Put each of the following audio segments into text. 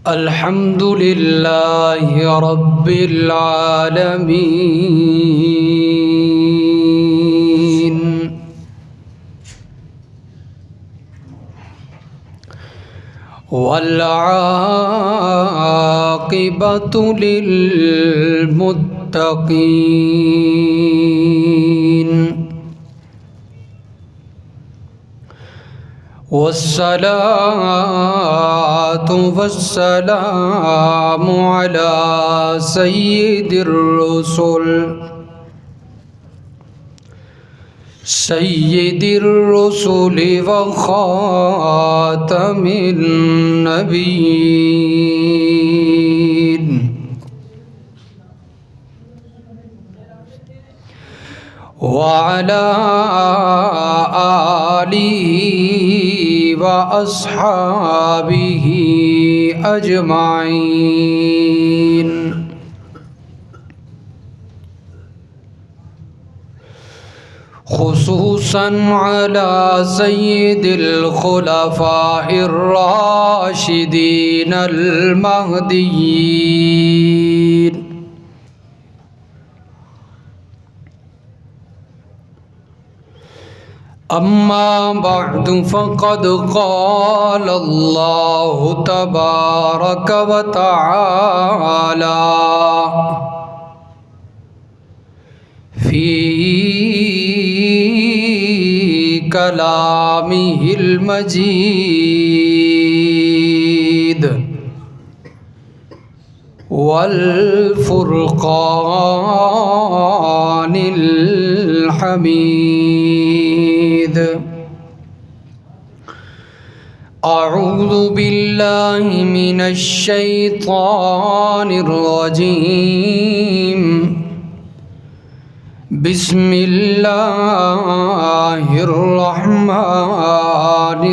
الحمد لله رب العالمين والعاقبة للمتقين والصلاة والسلام على سيد الرسل وخاتم النبيين وعلى آله وأصحابه أجمعين خصوصا على سيد الخلفاء الراشدين المهديين أما بعد فقد قال الله تبارك وتعالى في كلامه المجيد والفرقان الحميد أعوذ بالله من الشيطان الرجيم بسم الله الرحمن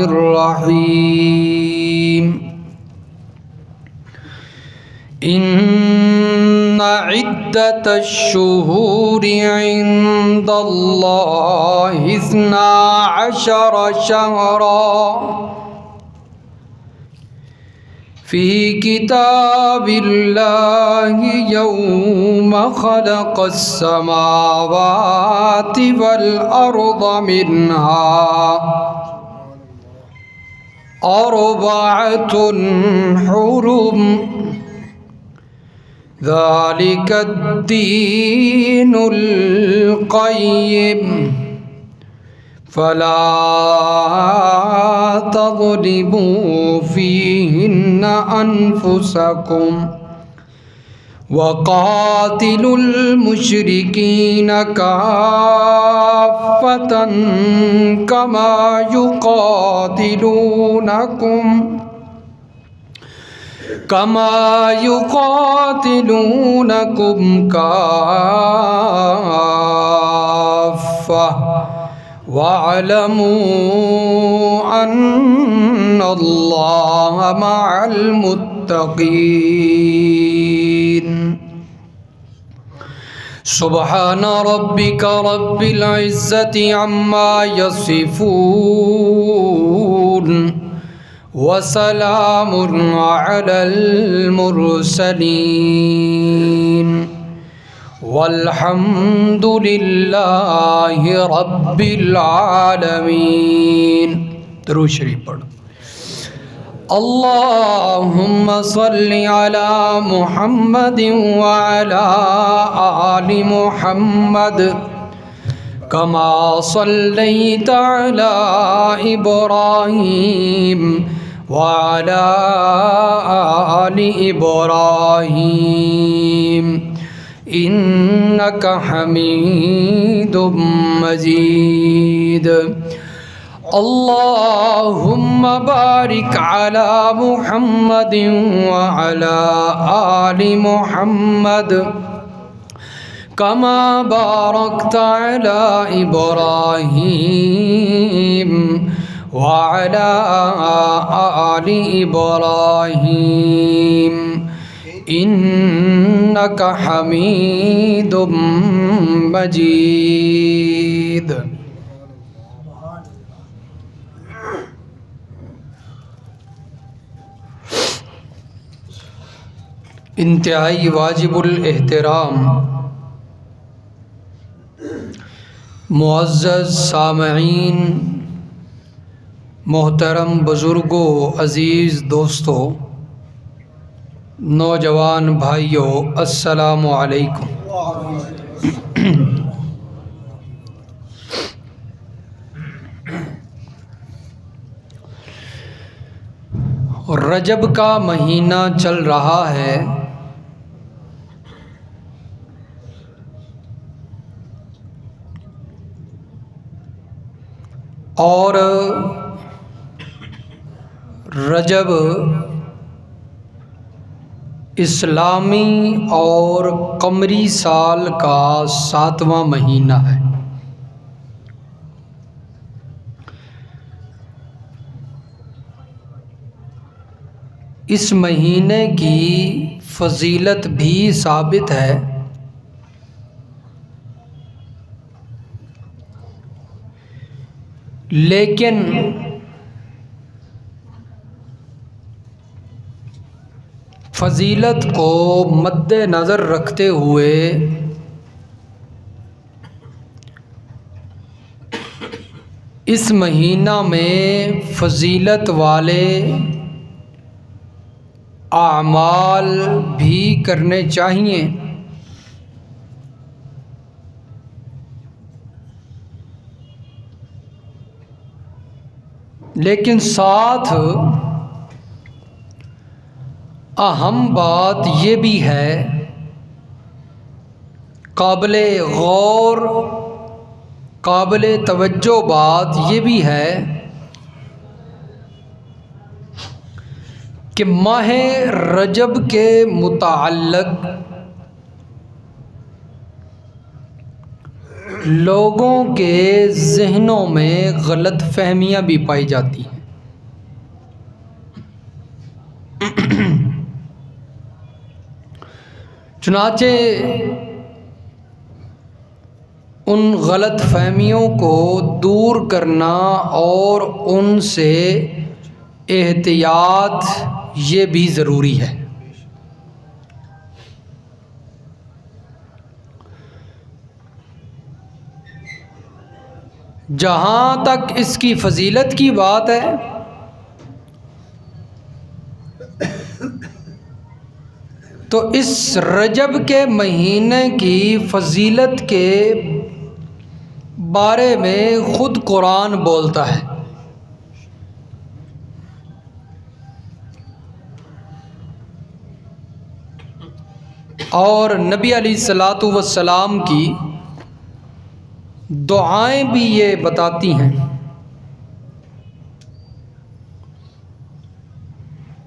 الرحيم إن عدة الشهور عند الله 12 شهرا في كتاب الله يوم خلق السماوات والأرض منها 4 حرم ذلك الدين القيم فلا تظلموا فيهن أنفسكم وقاتلوا المشركين كافة كما يقاتلونكم كافة واعلموا أن الله مع المتقين سبحان ربك رب العزة عما يصفون وسلام على المرسلين والحمد لله رب العالمين. درود شریف پڑھو. اللهم صل على محمد وعلى آل محمد كما صليت على إبراهيم وعلى آل إبراهيم إنك حميد مجيد. اللهم بارك على محمد وعلى آل محمد كما باركت على إبراهيم وعلى آل إبراهيم إنك حميد مجيد. انتہائی واجب الاحترام معزز سامعین، محترم بزرگوں، عزیز دوستوں، نوجوان بھائیوں، السلام علیکم۔ رجب کا مہینہ چل رہا ہے اور رجب اسلامی اور قمری سال کا 7واں مہینہ ہے۔ اس مہینے کی فضیلت بھی ثابت ہے، لیکن فضیلت کو مد نظر رکھتے ہوئے اس مہینہ میں فضیلت والے اعمال بھی کرنے چاہیے۔ لیکن ساتھ اہم بات یہ بھی ہے، قابل غور قابل توجہ بات یہ بھی ہے کہ ماہ رجب کے متعلق لوگوں کے ذہنوں میں غلط فہمیاں بھی پائی جاتی ہیں۔ چنانچہ ان غلط فہمیوں کو دور کرنا اور ان سے احتیاط یہ بھی ضروری ہے۔ جہاں تک اس کی فضیلت کی بات ہے، تو اس رجب کے مہینے کی فضیلت کے بارے میں خود قرآن بولتا ہے۔ اور نبی علیہ الصلاۃ والسلام کی دعائیں بھی یہ بتاتی ہیں۔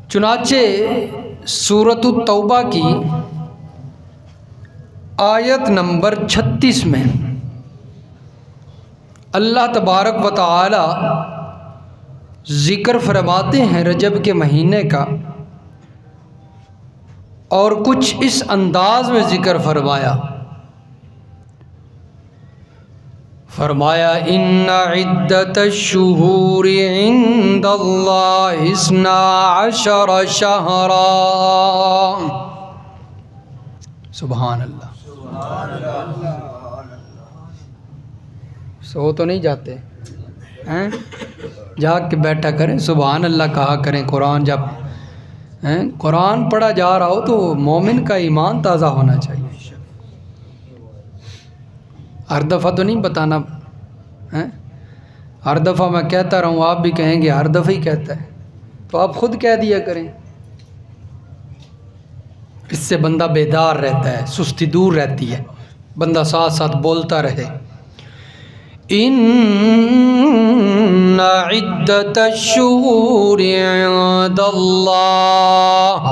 چنانچہ سورۃ التوبہ کی آیت نمبر 36 میں اللہ تبارک و تعالی ذکر فرماتے ہیں رجب کے مہینے کا، اور کچھ اس انداز میں ذکر فرمایا ان عدت الشہور عند اللہ 12 شہرا۔ سبحان اللہ۔ سو تو نہیں جاتے ہیں؟ جاگ کے بیٹھا کریں، سبحان اللہ کہا کریں۔ قرآن جب قرآن پڑھا جا رہا ہو تو مومن کا ایمان تازہ ہونا چاہیے۔ ہر دفعہ تو نہیں بتانا، ہر دفعہ میں کہتا رہوں آپ بھی کہیں گے ہر دفعہ ہی کہتا ہے، تو آپ خود کہہ دیا کریں۔ اس سے بندہ بیدار رہتا ہے، سستی دور رہتی ہے، بندہ ساتھ ساتھ بولتا رہے۔ ان عدت الشہور عند اللہ،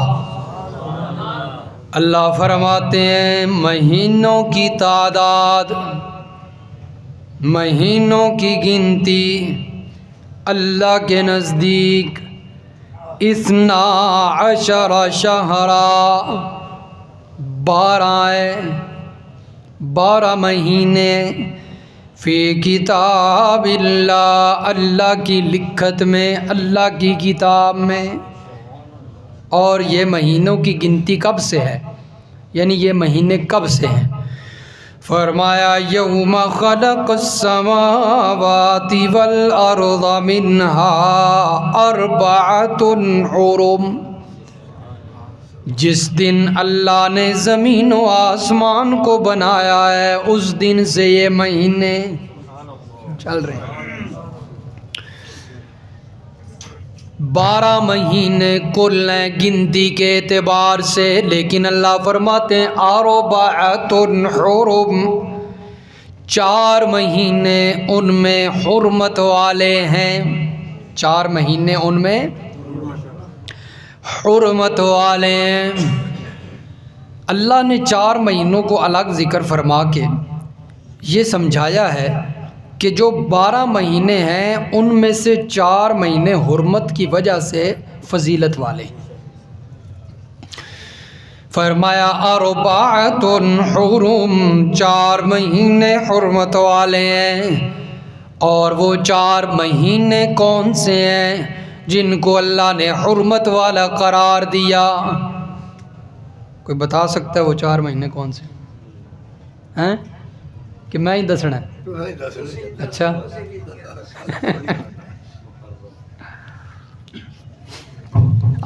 اللہ فرماتے ہیں مہینوں کی تعداد، مہینوں کی گنتی اللہ کے نزدیک 12 شہرا، 12 مہینے، فی کتاب اللہ، اللہ کی لکھت میں، اللہ کی کتاب میں، اور یہ مہینوں کی گنتی کب سے ہے، یعنی یہ مہینے کب سے ہیں؟ فرمایا یوم خلق السماوات والارض منها اربعۃ حرم، جس دن اللہ نے زمین و آسمان کو بنایا ہے اس دن سے یہ مہینے چل رہے ہیں۔ 12 مہینے کل ہیں گنتی کے اعتبار سے، لیکن اللہ فرماتے ہیں اربعۃ حرم، 4 مہینے ان میں حرمت والے ہیں، 4 مہینے ان میں حرمت والے ہیں۔ اللہ نے 4 مہینوں کو الگ ذکر فرما کے یہ سمجھایا ہے کہ جو 12 مہینے ہیں ان میں سے 4 مہینے حرمت کی وجہ سے فضیلت والے، فرمایا اربعۃ حرم، 4 مہینے حرمت والے ہیں۔ اور وہ 4 مہینے کون سے ہیں جن کو اللہ نے حرمت والا قرار دیا؟ کوئی بتا سکتا ہے وہ 4 مہینے کون سے ہیں؟ کہ میں ہی دسنا ہے؟ اچھا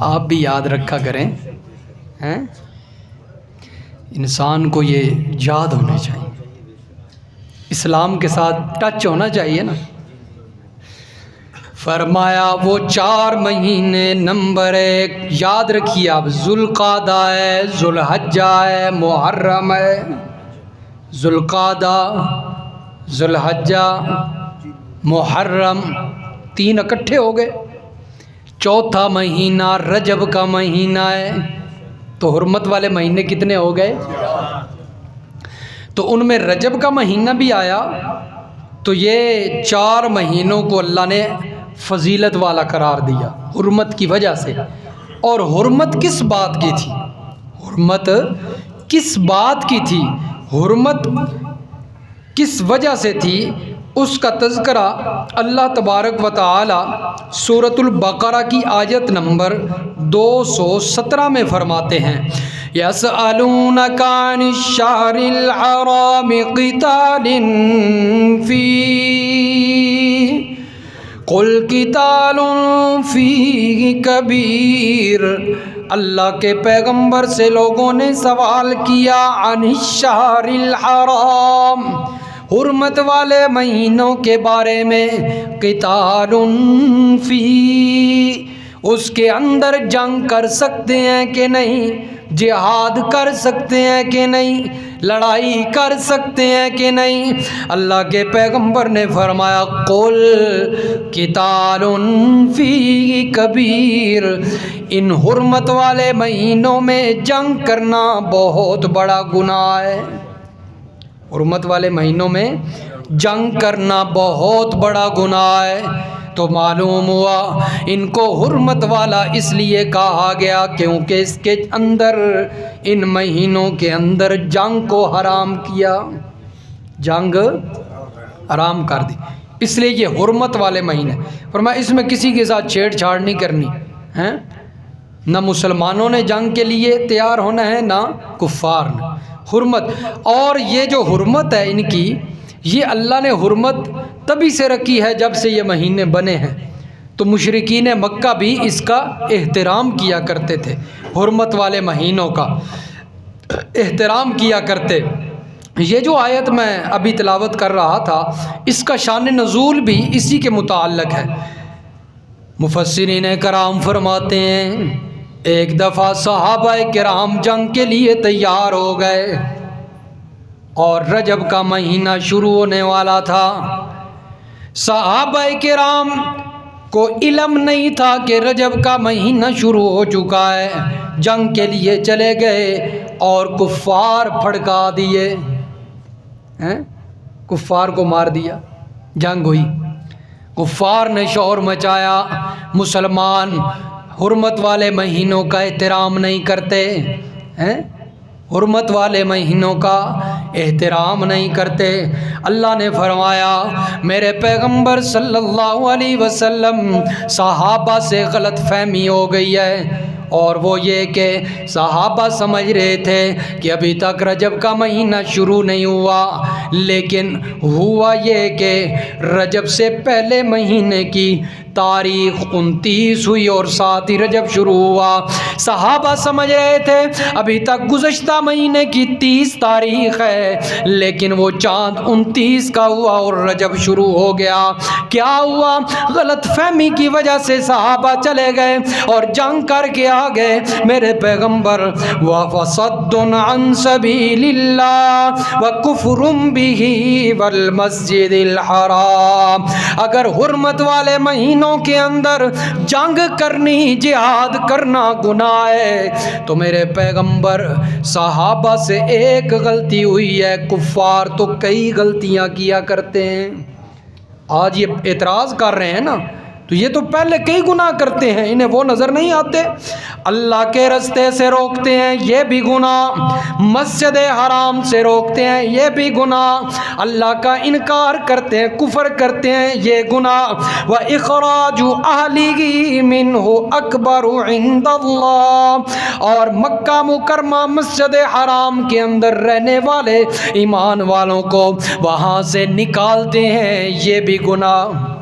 آپ بھی یاد رکھا کریں، ہیں انسان کو یہ یاد ہونے چاہیے، اسلام کے ساتھ ٹچ ہونا چاہیے نا۔ فرمایا وہ 4 مہینے، نمبر 1 یاد رکھیے آپ، ذوالقعدہ ہے، ذوالحجہ ہے، محرم ہے۔ ذوالقعدہ، ذوالحجہ، محرم، 3 اکٹھے ہو گئے۔ 4تھا مہینہ رجب کا مہینہ ہے، تو حرمت والے مہینے کتنے ہو گئے؟ تو ان میں رجب کا مہینہ بھی آیا، تو یہ 4 مہینوں کو اللہ نے فضیلت والا قرار دیا حرمت کی وجہ سے۔ اور حرمت کس بات کی تھی؟ حرمت کس بات کی تھی؟ حرمت کس وجہ سے تھی؟ اس کا تذکرہ اللہ تبارک و تعالی سورۃ البقرہ کی آیت نمبر 217 میں فرماتے ہیں، یسألونک عن الشہر الحرام قتال فیہ قل قتال فیہ کبیر۔ اللہ کے پیغمبر سے لوگوں نے سوال کیا عن الشہر الحرام، حرمت والے مہینوں کے بارے میں، قتال فیہ، اس کے اندر جنگ کر سکتے ہیں کہ نہیں، جہاد کر سکتے ہیں کہ نہیں، لڑائی کر سکتے ہیں کہ نہیں؟ اللہ کے پیغمبر نے فرمایا قل قتال فیہ کبیر، ان حرمت والے مہینوں میں جنگ کرنا بہت بڑا گناہ ہے۔ حرمت والے مہینوں میں جنگ کرنا بہت بڑا گناہ ہے۔ تو معلوم ہوا ان کو حرمت والا اس لیے کہا گیا کیونکہ اس کے اندر، ان مہینوں کے اندر جنگ کو حرام کیا، جنگ حرام کر دی، اس لیے یہ حرمت والے مہینے۔ فرمایا اس میں کسی کے ساتھ چھیڑ چھاڑ نہیں کرنی ہیں، نہ مسلمانوں نے جنگ کے لیے تیار ہونا ہے نہ کفار نے۔ حرمت، اور یہ جو حرمت ہے ان کی، یہ اللہ نے حرمت تبھی سے رکھی ہے جب سے یہ مہینے بنے ہیں، تو مشرکین مکہ بھی اس کا احترام کیا کرتے تھے، حرمت والے مہینوں کا احترام کیا کرتے۔ یہ جو آیت میں ابھی تلاوت کر رہا تھا اس کا شان نزول بھی اسی کے متعلق ہے۔ مفسرین کرام فرماتے ہیں ایک دفعہ صحابہ کرام جنگ کے لیے تیار ہو گئے اور رجب کا مہینہ شروع ہونے والا تھا۔ صحابہ کرام کو علم نہیں تھا کہ رجب کا مہینہ شروع ہو چکا ہے، جنگ کے لیے چلے گئے اور کفار پھڑکا دیے، کفار کو مار دیا، جنگ ہوئی، کفار نے شور مچایا، مسلمان حرمت والے مہینوں کا احترام نہیں کرتے، حرمت والے مہینوں کا احترام نہیں کرتے۔ اللہ نے فرمایا میرے پیغمبر صلی اللہ علیہ وسلم صحابہ سے غلط فہمی ہو گئی ہے، اور وہ یہ کہ صحابہ سمجھ رہے تھے کہ ابھی تک رجب کا مہینہ شروع نہیں ہوا، لیکن ہوا یہ کہ رجب سے پہلے مہینے کی تاریخ 29 ہوئی اور 7 رجب شروع ہوا۔ صحابہ سمجھ رہے تھے ابھی تک گزشتہ مہینے کی 30 تاریخ ہے، لیکن وہ چاند 29 کا ہوا اور رجب شروع ہو گیا۔ کیا ہوا؟ غلط فہمی کی وجہ سے صحابہ چلے گئے اور جنگ کر کے آ گئے۔ میرے پیغمبر وَفَصَدٌ عَن سَبِيلِ اللَّهِ وَكُفْرٌ بِهِ وَالْمَسْجِدِ الْحَرَامِ، اگر حرمت والے مہینوں کے اندر جنگ کرنی، جہاد کرنا گناہ ہے تو میرے پیغمبر صحابہ سے ایک غلطی ہوئی ہے، کفار تو کئی غلطیاں کیا کرتے ہیں۔ آج یہ اعتراض کر رہے ہیں نا، تو یہ تو پہلے کئی گناہ کرتے ہیں، انہیں وہ نظر نہیں آتے۔ اللہ کے رستے سے روکتے ہیں، یہ بھی گناہ، مسجد حرام سے روکتے ہیں، یہ بھی گناہ، اللہ کا انکار کرتے ہیں، کفر کرتے ہیں، یہ گناہ۔ وَإِخْرَاجُ أَهْلِهِ مِنْهُ أَكْبَرُ عِنْدَ اللَّهِ، اور مکہ مکرمہ مسجد حرام کے اندر رہنے والے ایمان والوں کو وہاں سے نکالتے ہیں، یہ بھی گناہ۔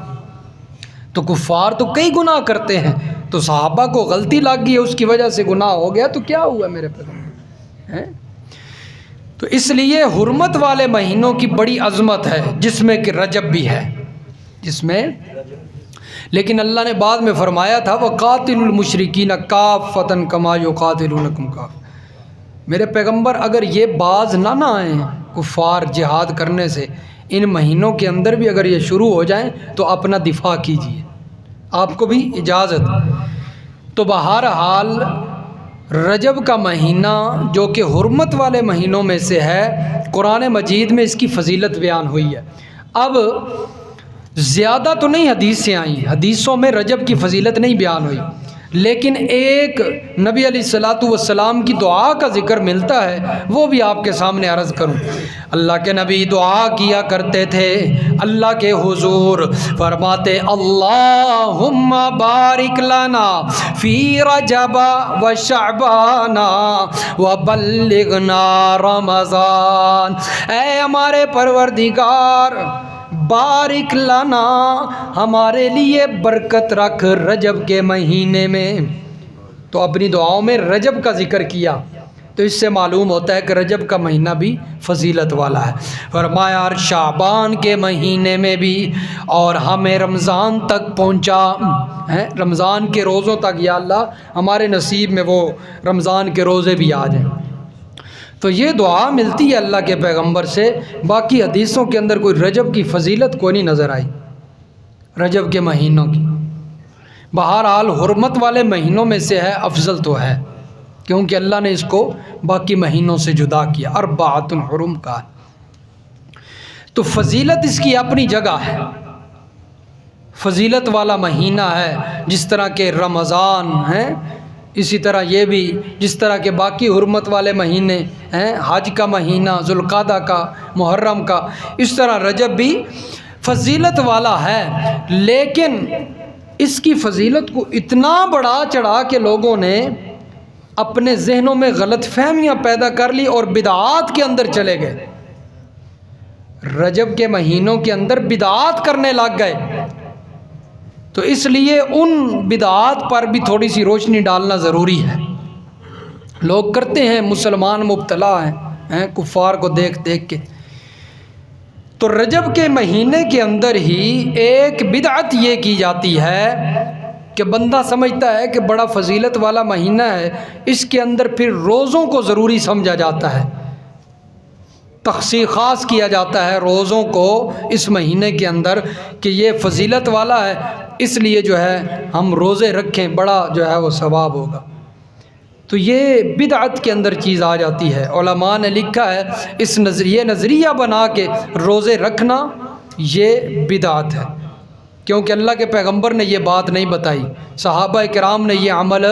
تو کفار تو کئی گناہ کرتے ہیں، تو صحابہ کو غلطی لگ گئی، اس کی وجہ سے گناہ ہو گیا، تو کیا ہوا میرے پیغمبر؟ تو اس لیے حرمت والے مہینوں کی بڑی عظمت ہے، جس میں کہ رجب بھی ہے، جس میں، لیکن اللہ نے بعد میں فرمایا تھا وَقَاتِلُوا الْمُشْرِكِينَ كَافَّةً كَمَا يُقَاتِلُونَكُمْ كَافَّةً۔ میرے پیغمبر اگر یہ باز نہ آئیں کفار جہاد کرنے سے، ان مہینوں کے اندر بھی اگر یہ شروع ہو جائیں تو اپنا دفاع کیجیے، آپ کو بھی اجازت۔ تو بہرحال رجب کا مہینہ جو کہ حرمت والے مہینوں میں سے ہے، قرآن مجید میں اس کی فضیلت بیان ہوئی ہے۔ اب زیادہ تو نہیں حدیثیں آئیں، حدیثوں میں رجب کی فضیلت نہیں بیان ہوئی، لیکن ایک نبی علیہ الصلوۃ والسلام کی دعا کا ذکر ملتا ہے، وہ بھی آپ کے سامنے عرض کروں۔ اللہ کے نبی دعا کیا کرتے تھے اللہ کے حضور، فرماتے اللہم بارک لنا فی رجب و شعبان و بلغنا رمضان، اے ہمارے پروردگار بارک لنا، ہمارے لیے برکت رکھ رجب کے مہینے میں۔ تو اپنی دعاؤں میں رجب کا ذکر کیا، تو اس سے معلوم ہوتا ہے کہ رجب کا مہینہ بھی فضیلت والا ہے۔ فرمایا اور شعبان کے مہینے میں بھی، اور ہمیں رمضان تک پہنچا ہے، رمضان کے روزوں تک یا اللہ ہمارے نصیب میں وہ رمضان کے روزے بھی آ جائیں۔ تو یہ دعا ملتی ہے اللہ کے پیغمبر سے، باقی حدیثوں کے اندر کوئی رجب کی فضیلت کوئی نہیں نظر آئی، رجب کے مہینوں کی۔ بہرحال حرمت والے مہینوں میں سے ہے، افضل تو ہے، کیونکہ اللہ نے اس کو باقی مہینوں سے جدا کیا، اربعۃ حرم کا۔ تو فضیلت اس کی اپنی جگہ ہے، فضیلت والا مہینہ ہے، جس طرح کہ رمضان ہے، اسی طرح یہ بھی، جس طرح کے باقی حرمت والے مہینے ہیں، حج کا مہینہ، ذوالقعدہ کا، محرم کا، اس طرح رجب بھی فضیلت والا ہے۔ لیکن اس کی فضیلت کو اتنا بڑا چڑھا کہ لوگوں نے اپنے ذہنوں میں غلط فہمیاں پیدا کر لی اور بدعات کے اندر چلے گئے، رجب کے مہینوں کے اندر بدعات کرنے لگ گئے۔ تو اس لیے ان بدعات پر بھی تھوڑی سی روشنی ڈالنا ضروری ہے۔ لوگ کرتے ہیں، مسلمان مبتلا ہیں کفار کو دیکھ دیکھ کے۔ تو رجب کے مہینے کے اندر ہی ایک بدعت یہ کی جاتی ہے کہ بندہ سمجھتا ہے کہ بڑا فضیلت والا مہینہ ہے، اس کے اندر پھر روزوں کو ضروری سمجھا جاتا ہے، تخصیص خاص کیا جاتا ہے روزوں کو اس مہینے کے اندر کہ یہ فضیلت والا ہے، اس لیے جو ہے ہم روزے رکھیں، بڑا جو ہے وہ ثواب ہوگا۔ تو یہ بدعت کے اندر چیز آ جاتی ہے۔ علماء نے لکھا ہے اس نظریہ بنا کے روزے رکھنا یہ بدعت ہے، کیونکہ اللہ کے پیغمبر نے یہ بات نہیں بتائی، صحابہ کرام نے یہ عمل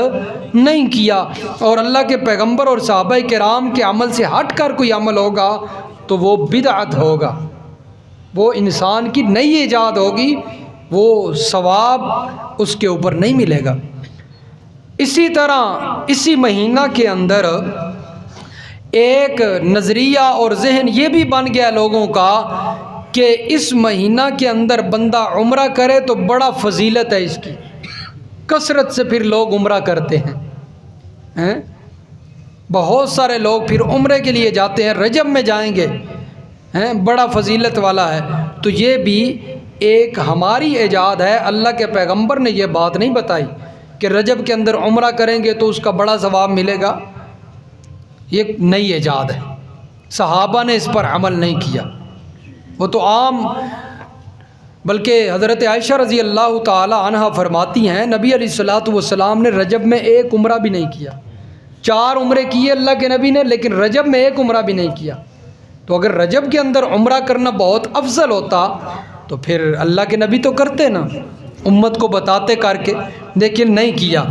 نہیں کیا، اور اللہ کے پیغمبر اور صحابہ کرام کے عمل سے ہٹ کر کوئی عمل ہوگا تو وہ بدعت ہوگا، وہ انسان کی نئی ایجاد ہوگی، وہ ثواب اس کے اوپر نہیں ملے گا۔ اسی طرح اسی مہینہ کے اندر ایک نظریہ اور ذہن یہ بھی بن گیا لوگوں کا کہ اس مہینہ کے اندر بندہ عمرہ کرے تو بڑا فضیلت ہے اس کی، کثرت سے پھر لوگ عمرہ کرتے ہیں، بہت سارے لوگ پھر عمرے کے لیے جاتے ہیں، رجب میں جائیں گے، بڑا فضیلت والا ہے۔ تو یہ بھی ایک ہماری ایجاد ہے، اللہ کے پیغمبر نے یہ بات نہیں بتائی کہ رجب کے اندر عمرہ کریں گے تو اس کا بڑا ثواب ملے گا، یہ نئی ایجاد ہے، صحابہ نے اس پر عمل نہیں کیا، وہ تو عام۔ بلکہ حضرت عائشہ رضی اللہ تعالی عنہا فرماتی ہیں نبی علیہ الصلوۃ والسلام نے رجب میں ایک عمرہ بھی نہیں کیا، 4 عمرے کیے اللہ کے نبی نے، لیکن رجب میں ایک عمرہ بھی نہیں کیا۔ تو اگر رجب کے اندر عمرہ کرنا بہت افضل ہوتا تو پھر اللہ کے نبی تو کرتے نا، امت کو بتاتے کر کے، لیکن نہیں کیا۔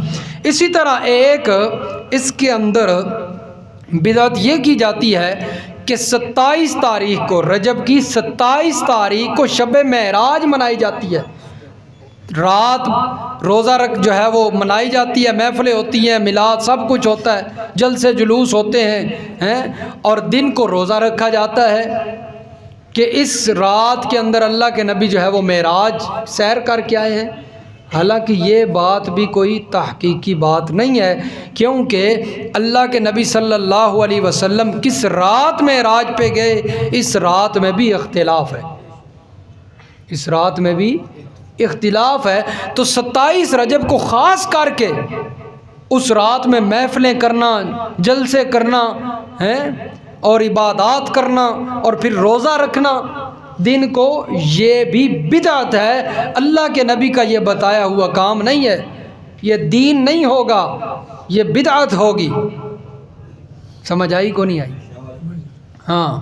اسی طرح ایک اس کے اندر بدعت یہ کی جاتی ہے کہ 27 تاریخ کو، رجب کی 27 تاریخ کو شب معراج منائی جاتی ہے، رات روزہ رکھ جو ہے وہ منائی جاتی ہے، محفلیں ہوتی ہیں، میلاد سب کچھ ہوتا ہے، جلسے جلوس ہوتے ہیں، اور دن کو روزہ رکھا جاتا ہے کہ اس رات کے اندر اللہ کے نبی جو ہے وہ معراج سیر کر کے آئے ہیں۔ حالانکہ یہ بات بھی کوئی تحقیقی بات نہیں ہے، کیونکہ اللہ کے نبی صلی اللہ علیہ وسلم کس رات معراج پہ گئے اس رات میں بھی اختلاف ہے، اس رات میں بھی اختلاف ہے۔ تو 27 رجب کو خاص کر کے اس رات میں محفلیں کرنا، جلسے کرنا اور عبادات کرنا اور پھر روزہ رکھنا دن کو، یہ بھی بدعت ہے، اللہ کے نبی کا یہ بتایا ہوا کام نہیں ہے، یہ دین نہیں ہوگا، یہ بدعت ہوگی۔ سمجھ آئی کو نہیں آئی؟ ہاں،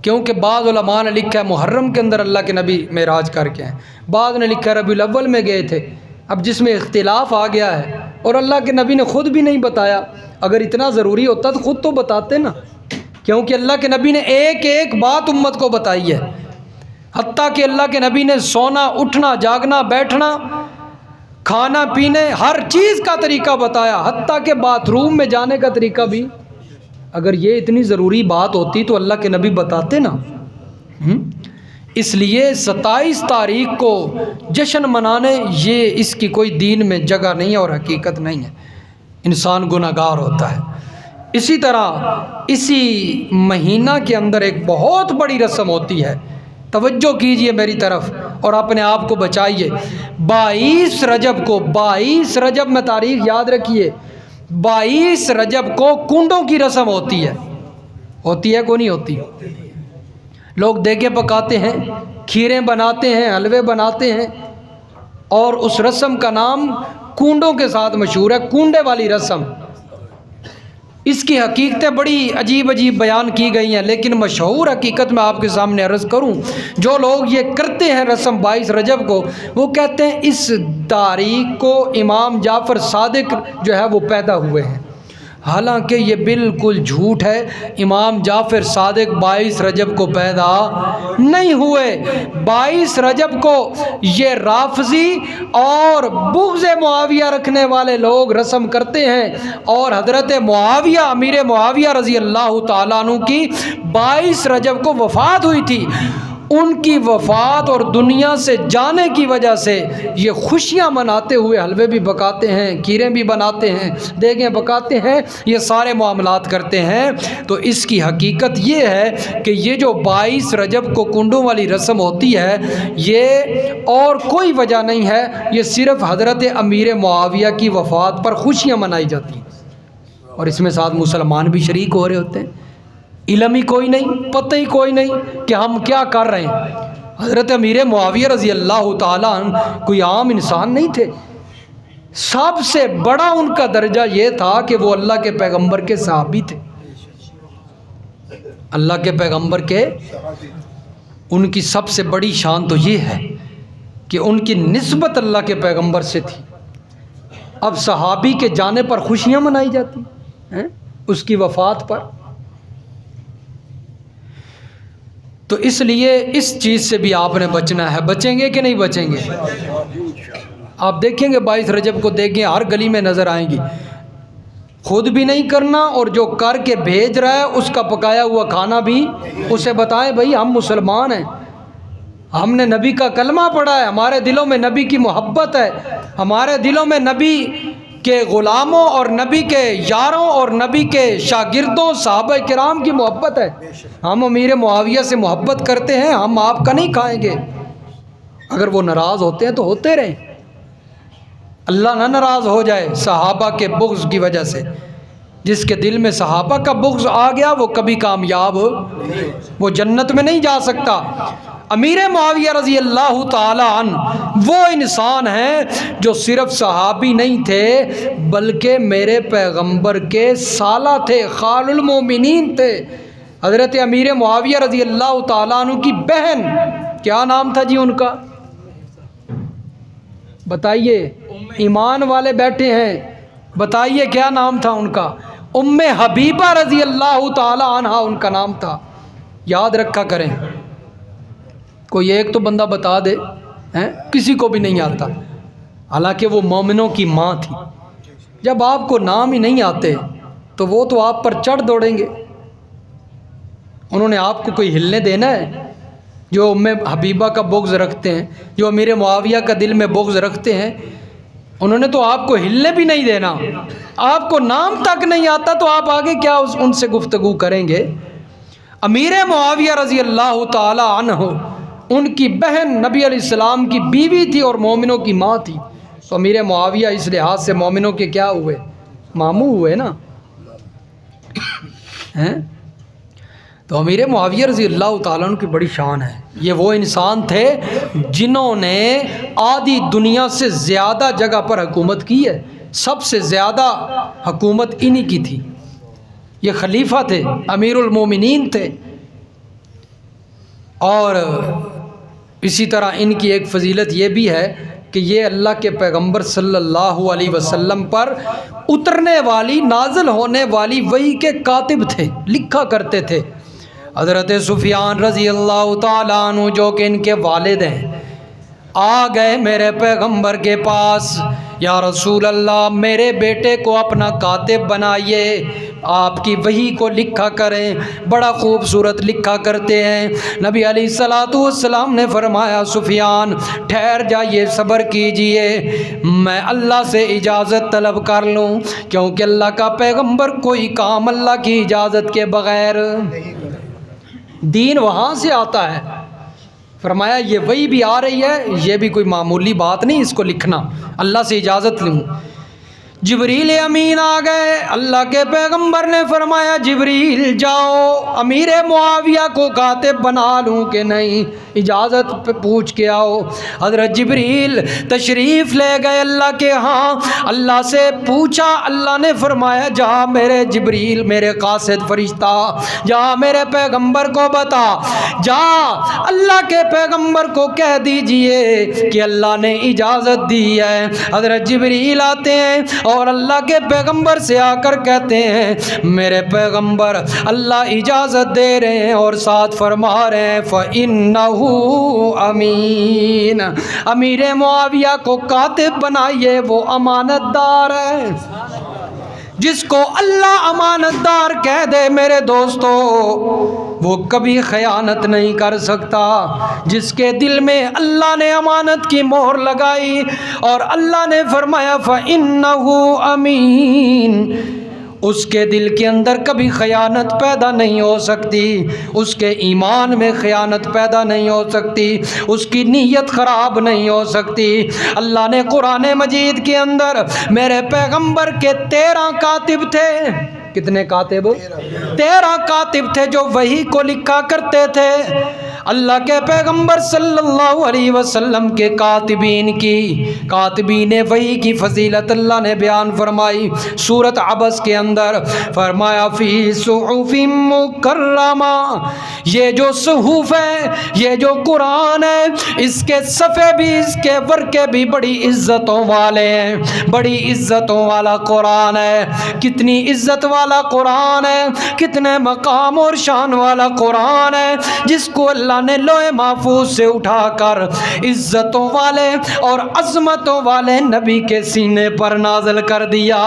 کیونکہ بعض علماء نے لکھا ہے محرم کے اندر اللہ کے نبی معراج کر کے ہیں، بعض نے لکھا ہے ربیع الاول میں گئے تھے۔ اب جس میں اختلاف آ گیا ہے اور اللہ کے نبی نے خود بھی نہیں بتایا، اگر اتنا ضروری ہوتا تو خود تو بتاتے نا، کیونکہ اللہ کے نبی نے ایک ایک بات امت کو بتائی ہے، حتیٰ کہ اللہ کے نبی نے سونا، اٹھنا، جاگنا، بیٹھنا، کھانا پینے ہر چیز کا طریقہ بتایا، حتیٰ کہ باتھ روم میں جانے کا طریقہ بھی۔ اگر یہ اتنی ضروری بات ہوتی تو اللہ کے نبی بتاتے نا۔ اس لیے 27 تاریخ کو جشن منانے یہ اس کی کوئی دین میں جگہ نہیں ہے اور حقیقت نہیں ہے، انسان گناہگار ہوتا ہے۔ اسی طرح اسی مہینہ کے اندر ایک بہت بڑی رسم ہوتی ہے، توجہ کیجئے میری طرف اور اپنے آپ کو بچائیے۔ 22 رجب کو، 22 رجب میں تاریخ یاد رکھیے، 22 رجب کو کنڈوں کی رسم ہوتی ہے کو نہیں ہوتی؟ لوگ دیگیں پکاتے ہیں، کھیریں بناتے ہیں، حلوے بناتے ہیں، اور اس رسم کا نام کنڈوں کے ساتھ مشہور ہے، کنڈے والی رسم۔ اس کی حقیقتیں بڑی عجیب عجیب بیان کی گئی ہیں، لیکن مشہور حقیقت میں آپ کے سامنے عرض کروں، جو لوگ یہ کرتے ہیں رسم 22 رجب کو، وہ کہتے ہیں اس تاریخ کو امام جعفر صادق جو ہے وہ پیدا ہوئے ہیں، حالانکہ یہ بالکل جھوٹ ہے۔ امام جعفر صادق 22 رجب کو پیدا نہیں ہوئے، 22 رجب کو یہ رافضی اور بغض معاویہ رکھنے والے لوگ رسم کرتے ہیں، اور حضرت معاویہ، امیر معاویہ رضی اللہ تعالیٰ عنہ کی 22 رجب کو وفات ہوئی تھی۔ ان کی وفات اور دنیا سے جانے کی وجہ سے یہ خوشیاں مناتے ہوئے حلوے بھی پکاتے ہیں، کھیریں بھی بناتے ہیں، دیگیں پکاتے ہیں، یہ سارے معاملات کرتے ہیں۔ تو اس کی حقیقت یہ ہے کہ یہ جو 22 رجب کو کنڈوں والی رسم ہوتی ہے، یہ اور کوئی وجہ نہیں ہے، یہ صرف حضرت امیر معاویہ کی وفات پر خوشیاں منائی جاتی ہیں، اور اس میں ساتھ مسلمان بھی شریک ہو رہے ہوتے ہیں، علم ہی کوئی نہیں، پتہ ہی کوئی نہیں کہ ہم کیا کر رہے ہیں۔ حضرت امیر معاویہ رضی اللہ تعالیٰ عنہ کوئی عام انسان نہیں تھے، سب سے بڑا ان کا درجہ یہ تھا کہ وہ اللہ کے پیغمبر کے صحابی تھے، اللہ کے پیغمبر کے۔ ان کی سب سے بڑی شان تو یہ ہے کہ ان کی نسبت اللہ کے پیغمبر سے تھی۔ اب صحابی کے جانے پر خوشیاں منائی جاتی ہیں، اس کی وفات پر۔ تو اس لیے اس چیز سے بھی آپ نے بچنا ہے. بچیں گے کہ نہیں بچیں گے؟ آپ دیکھیں گے 22 رجب کو دیکھیں ہر گلی میں نظر آئیں گی. خود بھی نہیں کرنا اور جو کر کے بھیج رہا ہے اس کا پکایا ہوا کھانا بھی اسے بتائیں بھائی ہم مسلمان ہیں, ہم نے نبی کا کلمہ پڑھا ہے, ہمارے دلوں میں نبی کی محبت ہے, ہمارے دلوں میں نبی کے غلاموں اور نبی کے یاروں اور نبی کے شاگردوں صحابہ کرام کی محبت ہے. ہم امیر معاویہ سے محبت کرتے ہیں, ہم آپ کا نہیں کھائیں گے. اگر وہ ناراض ہوتے ہیں تو ہوتے رہیں, اللہ نہ ناراض ہو جائے صحابہ کے بغض کی وجہ سے. جس کے دل میں صحابہ کا بغض آ گیا وہ کبھی کامیاب, وہ جنت میں نہیں جا سکتا. امیر معاویہ رضی اللہ تعالی عنہ وہ انسان ہیں جو صرف صحابی نہیں تھے بلکہ میرے پیغمبر کے سالہ تھے, خال المومنین تھے. حضرت امیر معاویہ رضی اللہ تعالیٰ عنہ کی بہن, کیا نام تھا جی ان کا؟ بتائیے, ایمان والے بیٹھے ہیں, بتائیے کیا نام تھا ان کا؟ ام حبیبہ رضی اللہ تعالی عنہا ان کا نام تھا. یاد رکھا کریں, کوئی ایک تو بندہ بتا دے, کسی کو بھی نہیں آتا, حالانکہ وہ مومنوں کی ماں تھی. جب آپ کو نام ہی نہیں آتے تو وہ تو آپ پر چڑھ دوڑیں گے. انہوں نے آپ کو کوئی ہلنے دینا ہے؟ جو ام حبیبہ کا بغض رکھتے ہیں, جو امیر معاویہ کا دل میں بغض رکھتے ہیں, انہوں نے تو آپ کو ہلنے بھی نہیں دینا. آپ کو نام تک نہیں آتا تو آپ آگے کیا ان سے گفتگو کریں گے؟ امیر معاویہ رضی اللہ تعالی عنہ ان کی بہن نبی علیہ السلام کی بیوی تھی اور مومنوں کی ماں تھی. تو امیر معاویہ اس لحاظ سے مومنوں کے کیا ہوئے؟ ماموں ہوئے نا. تو امیر معاویہ رضی اللہ تعالیٰ عنہ کی بڑی شان ہے. یہ وہ انسان تھے جنہوں نے آدھی دنیا سے زیادہ جگہ پر حکومت کی ہے. سب سے زیادہ حکومت انہی کی تھی. یہ خلیفہ تھے, امیر المومنین تھے. اور اسی طرح ان کی ایک فضیلت یہ بھی ہے کہ یہ اللہ کے پیغمبر صلی اللہ علیہ وسلم پر اترنے والی, نازل ہونے والی وحی کے کاتب تھے, لکھا کرتے تھے. حضرت سفیان رضی اللہ تعالیٰ عنہ جو کہ ان کے والد ہیں, آ گئے میرے پیغمبر کے پاس, یا رسول اللہ میرے بیٹے کو اپنا کاتب بنائیے, آپ کی وحی کو لکھا کریں. بڑا خوبصورت لکھا کرتے ہیں. نبی علیہ الصلوۃ والسلام نے فرمایا سفیان ٹھہر جائیے, صبر کیجئے, میں اللہ سے اجازت طلب کر لوں, کیونکہ اللہ کا پیغمبر کوئی کام اللہ کی اجازت کے بغیر, دین وہاں سے آتا ہے. فرمایا یہ وہی بھی آ رہی ہے, یہ بھی کوئی معمولی بات نہیں اس کو لکھنا, اللہ سے اجازت لوں. جبریل امین آ گئے. اللہ کے پیغمبر نے فرمایا جبریل جاؤ امیر معاویہ کو کاتب بنا لوں کہ نہیں, اجازت پوچھ کے آؤ. حضرت جبریل تشریف لے گئے اللہ کے ہاں, اللہ سے پوچھا. اللہ نے فرمایا جا میرے جبریل, میرے قاصد فرشتہ, جا میرے پیغمبر کو بتا, جا اللہ کے پیغمبر کو کہہ دیجئے کہ اللہ نے اجازت دی ہے. حضرت جبریل آتے ہیں اور اللہ کے پیغمبر سے آ کر کہتے ہیں میرے پیغمبر اللہ اجازت دے رہے ہیں اور ساتھ فرما رہے ہیں فَإِنَّهُ امین, امیر معاویہ کو کاتب بنائیے, وہ امانت دار ہے. جس کو اللہ امانت دار کہہ دے میرے دوستو وہ کبھی خیانت نہیں کر سکتا. جس کے دل میں اللہ نے امانت کی مہر لگائی اور اللہ نے فرمایا فَإِنَّهُ امین, اس کے دل کے اندر کبھی خیانت پیدا نہیں ہو سکتی, اس کے ایمان میں خیانت پیدا نہیں ہو سکتی, اس کی نیت خراب نہیں ہو سکتی. اللہ نے قرآن مجید کے اندر میرے پیغمبر کے 13 کاتب تھے. کتنے کاتب؟ 13 کاتب تھے جو وحی کو لکھا کرتے تھے. اللہ کے پیغمبر صلی اللہ علیہ وسلم کے کاتبین وحی کی فضیلت اللہ نے بیان فرمائی سورۃ عبس کے اندر، فرمایا فی صحف مکرمہ، یہ جو صحف ہے، یہ جو قرآن ہے، اس کے صفحے بھی، اس کے ورقے بھی بڑی عزتوں والے ہیں، بڑی عزتوں والا قرآن ہے۔ کتنی عزت والا قرآن ہے، کتنے مقام اور شان والا قرآن ہے، جس کو اللہ نے لوح محفوظ سے اٹھا کر عزتوں والے اور عظمتوں والے نبی کے سینے پر نازل کر دیا،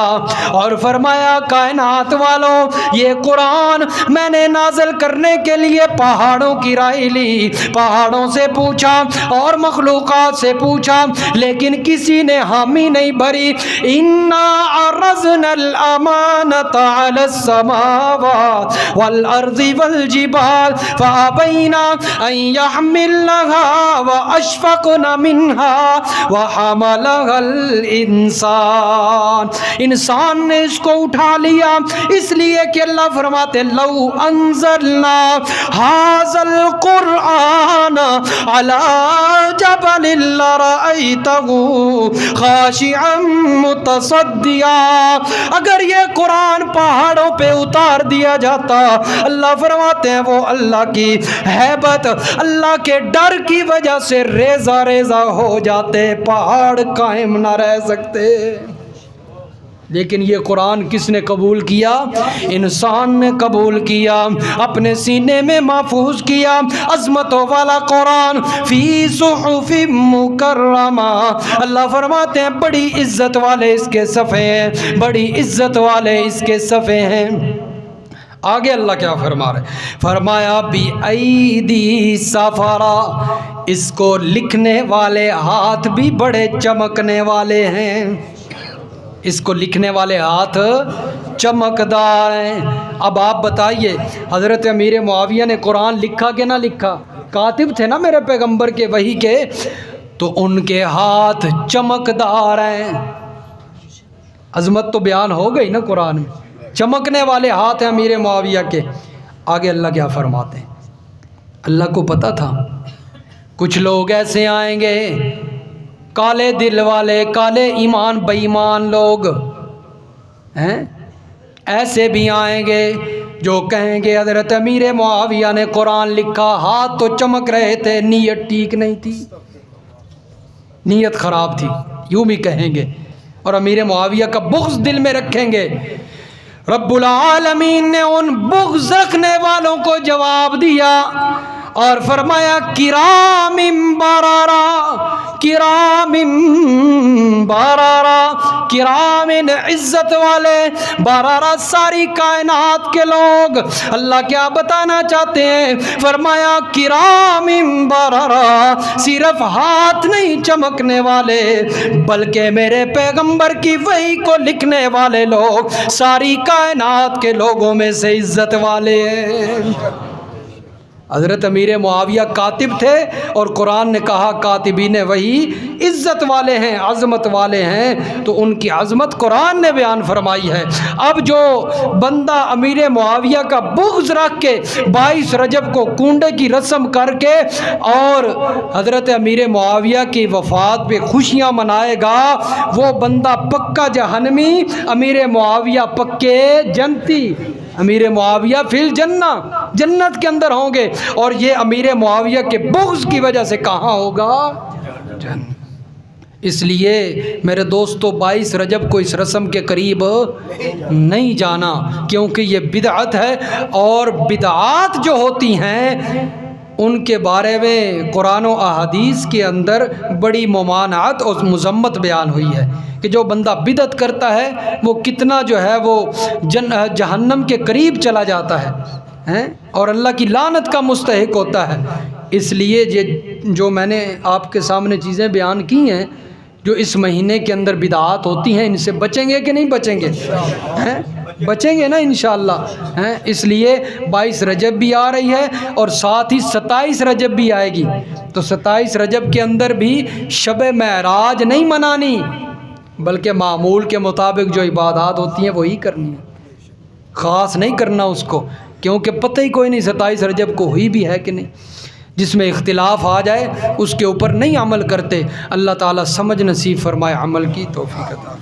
اور فرمایا کائنات والوں، یہ قرآن میں نے نازل کرنے کے لیے پہاڑوں کی رائے لی، پہاڑوں سے پوچھا اور مخلوقات سے پوچھا، لیکن کسی نے حامی نہیں بھری۔ انا عرضنا الامانۃ علی السماوات والارض والجبال فابینا ان یحملنها واشفقن منها وحملها الانسان، انسان نے اس کو اٹھا لیا، اس لیے کہ اللہ فرماتے لو انزلنا هذا القرآن على جبل لرأيته خاشعا متصدعا، اگر یہ قرآن پہاڑوں پہ اتار دیا جاتا، اللہ فرماتے ہیں وہ اللہ کی ہیبت، اللہ کے ڈر کی وجہ سے ریزہ ریزہ ہو جاتے، پہاڑ قائم نہ رہ سکتے۔ لیکن یہ قرآن کس نے قبول کیا؟ انسان نے قبول کیا، اپنے سینے میں محفوظ کیا، عظمتوں والا قرآن فی صحف مکرمہ، اللہ فرماتے ہیں بڑی عزت والے اس کے صفحے ہیں، بڑی عزت والے اس کے صفحے ہیں۔ آگے اللہ کیا فرما رہے؟ فرمایا بی ایدی سفرا، اس کو لکھنے والے ہاتھ بھی بڑے چمکنے والے ہیں، اس کو لکھنے والے ہاتھ چمکدار ہیں۔ اب آپ بتائیے حضرت امیر معاویہ نے قرآن لکھا کہ نہ لکھا؟ کاتب تھے نا میرے پیغمبر کے وحی کے، تو ان کے ہاتھ چمکدار ہیں۔ عظمت تو بیان ہو گئی نا قرآن میں، چمکنے والے ہاتھ ہیں امیر معاویہ کے۔ آگے اللہ کیا فرماتے ہیں؟ اللہ کو پتہ تھا کچھ لوگ ایسے آئیں گے، کالے دل والے، کالے ایمان بے ایمان لوگ ہیں، ایسے بھی آئیں گے جو کہیں گے حضرت امیر معاویہ نے قرآن لکھا، ہاتھ تو چمک رہے تھے، نیت ٹھیک نہیں تھی، نیت خراب تھی، یوں بھی کہیں گے، اور امیر معاویہ کا بغض دل میں رکھیں گے۔ رب العالمین نے ان بغض رکھنے والوں کو جواب دیا اور فرمایا کرام بررا، کرام بررا، کرام عزت والے، بررا ساری کائنات کے لوگ۔ اللہ کیا بتانا چاہتے ہیں؟ فرمایا کرام بررا، صرف ہاتھ نہیں چمکنے والے، بلکہ میرے پیغمبر کی وحی کو لکھنے والے لوگ ساری کائنات کے لوگوں میں سے عزت والے ہیں۔ حضرت امیر معاویہ کاتب تھے اور قرآن نے کہا کاتبین وحی عزت والے ہیں، عظمت والے ہیں، تو ان کی عظمت قرآن نے بیان فرمائی ہے۔ اب جو بندہ امیر معاویہ کا بغض رکھ کے 22 رجب کو کنڈے کی رسم کر کے اور حضرت امیر معاویہ کی وفات پہ خوشیاں منائے گا، وہ بندہ پکا جہنمی، امیر معاویہ پکے جنتی، امیر معاویہ فی الجنہ، جنت کے اندر ہوں گے، اور یہ امیر معاویہ کے بغض کی وجہ سے کہاں ہوگا؟ جنت۔ اس لیے میرے دوستو 22 رجب کو اس رسم کے قریب نہیں جانا، کیونکہ یہ بدعت ہے، اور بدعات جو ہوتی ہیں ان کے بارے میں قرآن و احادیث کے اندر بڑی ممانعت اور مذمت بیان ہوئی ہے کہ جو بندہ بدعت کرتا ہے وہ کتنا جو ہے وہ جہنم کے قریب چلا جاتا ہے اور اللہ کی لعنت کا مستحق ہوتا ہے۔ اس لیے جو میں نے آپ کے سامنے چیزیں بیان کی ہیں، جو اس مہینے کے اندر بدعات ہوتی ہیں، ان سے بچیں گے کہ نہیں بچیں گے؟ بچیں گے نا انشاءاللہ۔ اس لیے 22 رجب بھی آ رہی ہے اور ساتھ ہی 27 رجب بھی آئے گی، تو 27 رجب کے اندر بھی شب معراج نہیں منانی، بلکہ معمول کے مطابق جو عبادات ہوتی ہیں وہی کرنی ہے، خاص نہیں کرنا اس کو، کیونکہ پتہ ہی کوئی نہیں 27 رجب کو ہوئی بھی ہے کہ نہیں۔ جس میں اختلاف آ جائے اس کے اوپر نہیں عمل کرتے۔ اللہ تعالیٰ سمجھ نصیب فرمائے، عمل کی توفیق عطا۔